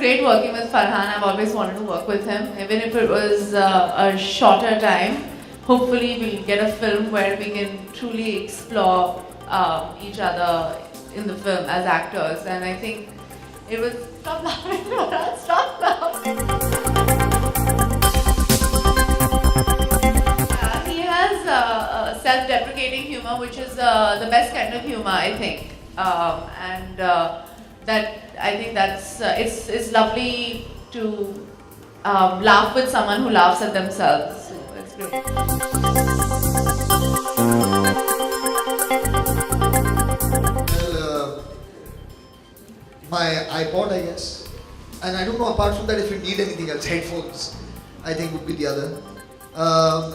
great working with Farhan. I've always wanted to work with him, even if it was a shorter time. Hopefully, we'll get a film where we can truly explore each other in the film as actors. And I think it was. Stop laughing, Farhan. Stop laughing. He has self-deprecating humor, which is the best kind of humor, I think. That I think that's it's lovely to laugh with someone who laughs at themselves. So it's great. Well, my iPod, I guess, and I don't know. Apart from that, if you need anything else, headphones, I think would be the other.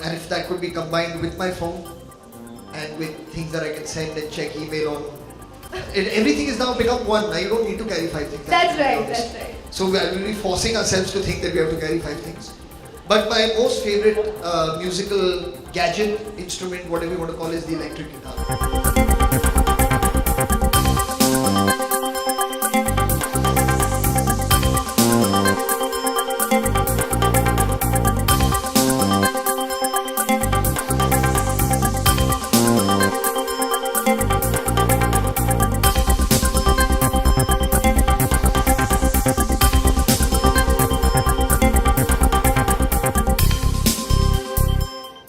And if that could be combined with my phone and with things that I can send and check email on. Everything is now become one. Now you don't need to carry 5 things. That's right. That's right. So we are really forcing ourselves to think that we have to carry 5 things. But my most favorite musical gadget, instrument, whatever you want to call it, is the electric guitar.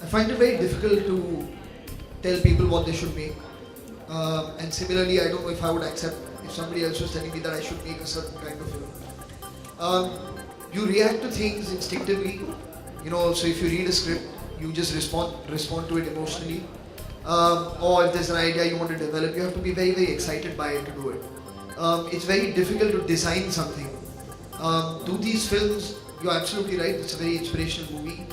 I find it very difficult to tell people what they should make. And similarly, I don't know if I would accept if somebody else was telling me that I should make a certain kind of film. You react to things instinctively. So if you read a script, you just respond to it emotionally. Or if there's an idea you want to develop, you have to be very, very excited by it to do it. It's very difficult to design something. Do these films, you're absolutely right, it's a very inspirational movie.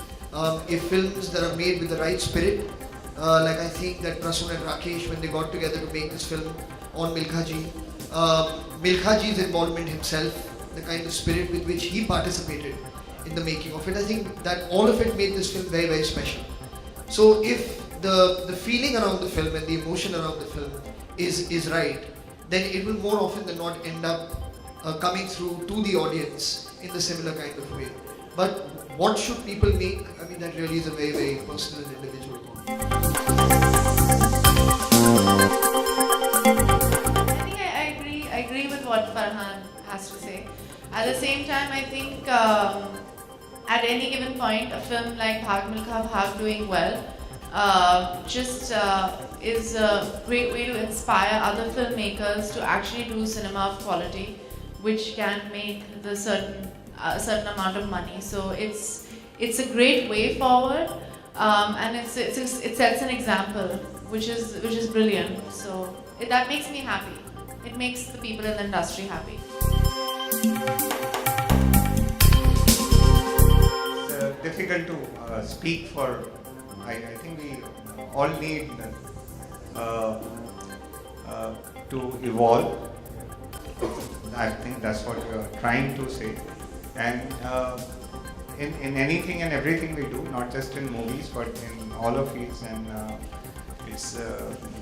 If films that are made with the right spirit, like I think that Prasun and Rakesh, when they got together to make this film on Milkha Ji, Milkha Ji's involvement himself, the kind of spirit with which he participated in the making of it, I think that all of it made this film very, very special. So if the feeling around the film and the emotion around the film is right, then it will more often than not end up coming through to the audience in the similar kind of way. But what should people make? I mean, that really is a very, very personal and individual thought. I agree with what Farhan has to say. At the same time, I think at any given point, a film like Bhag Milkha Bhag doing well is a great way to inspire other filmmakers to actually do cinema of quality, which can make a certain amount of money. So it's a great way forward, and it sets an example, which is brilliant. So that makes me happy. It makes the people in the industry happy. It's difficult to speak for. I think we all need to evolve. I think that's what you're trying to say. And in anything and everything we do, not just in movies, but in all of fields, and its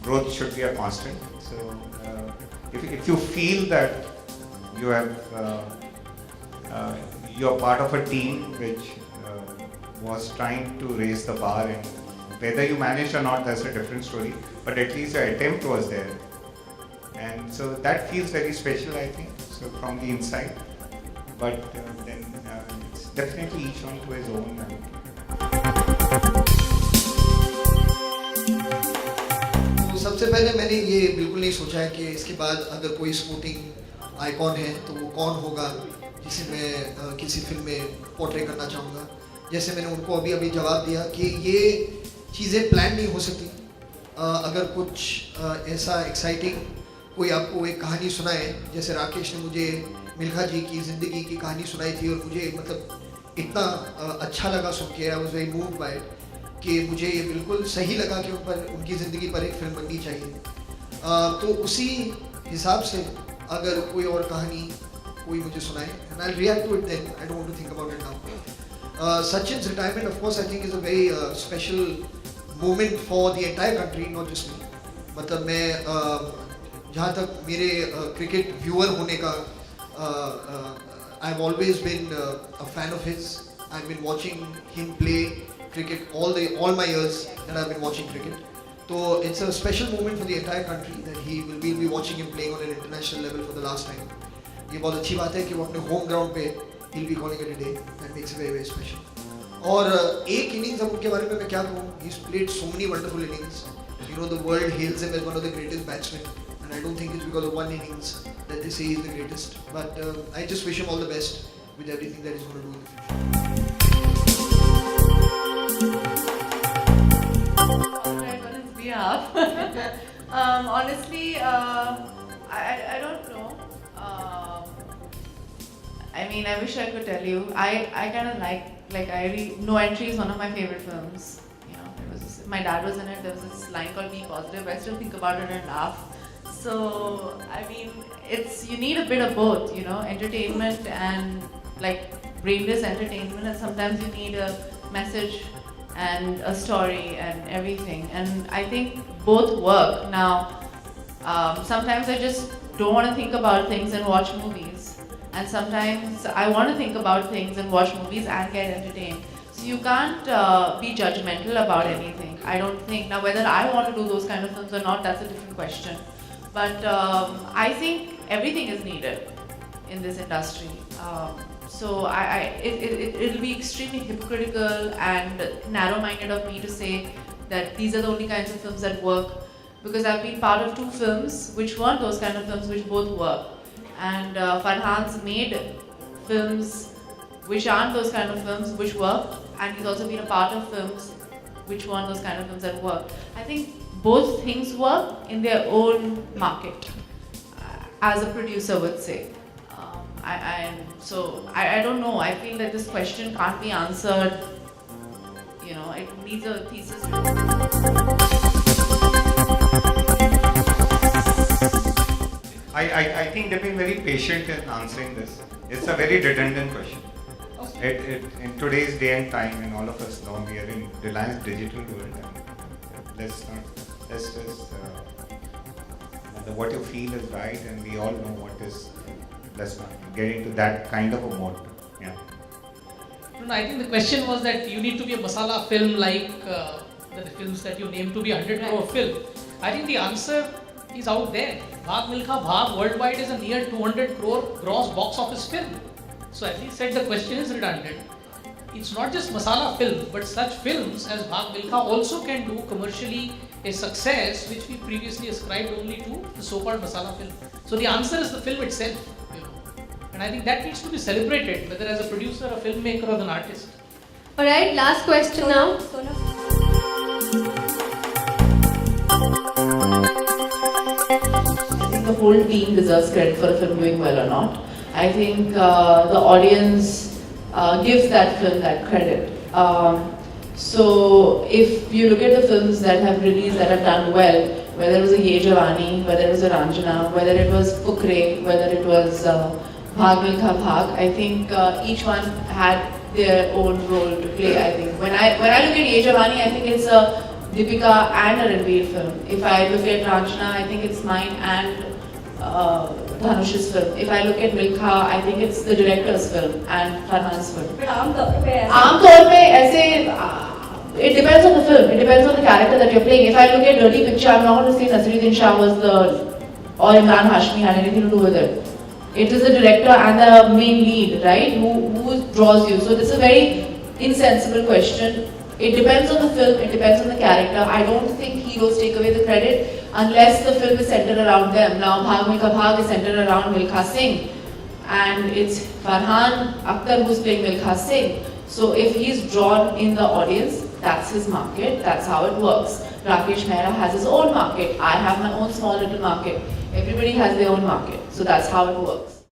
growth should be a constant. So if you feel that you have you're part of a team which was trying to raise the bar, and whether you managed or not, that's a different story, but at least your attempt was there, and so that feels very special, I think, so from the inside. But then it's definitely each one to his own. तो सबसे पहले मैंने ये बिल्कुल नहीं सोचा है कि इसके बाद अगर कोई स्पोर्टिंग आइकॉन है तो वो कौन होगा जिसे मैं किसी फिल्म में पोर्ट्रे करना चाहूँगा. जैसे मैंने उनको अभी जवाब दिया कि ये चीज़ें प्लान नहीं हो सकती. अगर कुछ ऐसा एक्साइटिंग कोई आपको एक कहानी सुनाए, जैसे राकेश ने मुझे मिल्खा जी की ज़िंदगी की कहानी सुनाई थी और मुझे मतलब इतना अच्छा लगा सुन के, I was very moved by it, कि मुझे ये बिल्कुल सही लगा कि उनकी ज़िंदगी पर एक फिल्म बननी चाहिए. तो उसी हिसाब से अगर कोई और कहानी कोई मुझे सुनाए, and I'll react to it then. I don't want to think about it now. Sachin's retirement, of course, I think is a very special moment for the entire country, not just me. मतलब मैं जहाँ तक मेरे cricket viewer होने का I've always been a fan of his. I've been watching him play cricket all my years that I've been watching cricket. So it's a special moment for the entire country that we'll be watching him playing on an international level for the last time. ये बहुत अच्छी बात है कि वो अपने home ground पे he'll be calling it a day. That makes it very very special. और एक innings अब उनके बारे में मैं क्या कहूँ? He's played so many wonderful innings. You know, the world hails him as one of the greatest batsmen, and I don't think it's because of one innings that they say he's the greatest. But I just wish him all the best with everything that he's going to do in the future. Alright, on his behalf. Honestly, I don't know. I mean, I wish I could tell you. I kind of like No Entry is one of my favorite films. You know, my dad was in it. There was this line called "Be Positive." I still think about it and laugh. So I mean, you need a bit of both. You know, entertainment and like brainless entertainment, and sometimes you need a message and a story and everything. And I think both work. Now, sometimes I just don't want to think about things and watch movies. And sometimes I want to think about things and watch movies and get entertained. So you can't be judgmental about anything. I don't think. Now whether I want to do those kind of films or not, that's a different question. But I think everything is needed in this industry. So it'll be extremely hypocritical and narrow-minded of me to say that these are the only kinds of films that work, because I've been part of two films which weren't those kind of films which both work. And Farhan's made films which aren't those kind of films which work, and he's also been a part of films which weren't those kind of films that work. I think both things work in their own market, as a producer would say. I don't know. I feel that this question can't be answered. You know, it needs a thesis. I think they've been very patient in answering this. It's a very redundant question. In today's day and time, and all of us know we are in Reliance digital world, and let's just what you feel is right, and we all know what is. Let's not get into that kind of a mode. Yeah. No, I think the question was that you need to be a masala film like the films that you name to be 100 crore film. I think the answer is out there. Bhaag Milkha Bhaag worldwide is a near 200 crore gross box office film. So as he said, the question is redundant. It's not just masala film, but such films as Bhaag Milkha also can do commercially a success which we previously ascribed only to the so-called masala film. So the answer is the film itself. And I think that needs to be celebrated, whether as a producer, a filmmaker, or an artist. Alright, last question now. I think the whole team deserves credit for a film doing well or not. I think the audience gives that film that credit. So if you look at the films that have released that have done well, whether it was a Ye Jawani, whether it was a Ranjana, whether it was Fukre, whether it was Bhaag Milkha Bhaag, I think each one had their own role to play. I think when I look at Ye Jawani, I think it's a Deepika and a Ranveer film. If I look at Ranjana, I think it's mine and Dhanush's film. If I look at Milkha, I think it's the director's film and Farhan's film. But आमतौर पे ऐसे it depends on the film. It depends on the character that you're playing. If I look at Dirty Picture, I'm not going to say Naseeruddin Shah was or Imran Hashmi had anything to do with it. It is the director and the main lead, right? Who draws you? So this is a very insensible question. It depends on the film, it depends on the character. I don't think heroes take away the credit unless the film is centered around them. Now Bhaag Milkha Bhaag is centered around Milkha Singh, and it's Farhan Akhtar who's playing Milkha Singh. So if he's drawn in the audience, that's his market, that's how it works. Rakesh Mehra has his own market. I have my own small little market. Everybody has their own market. So that's how it works.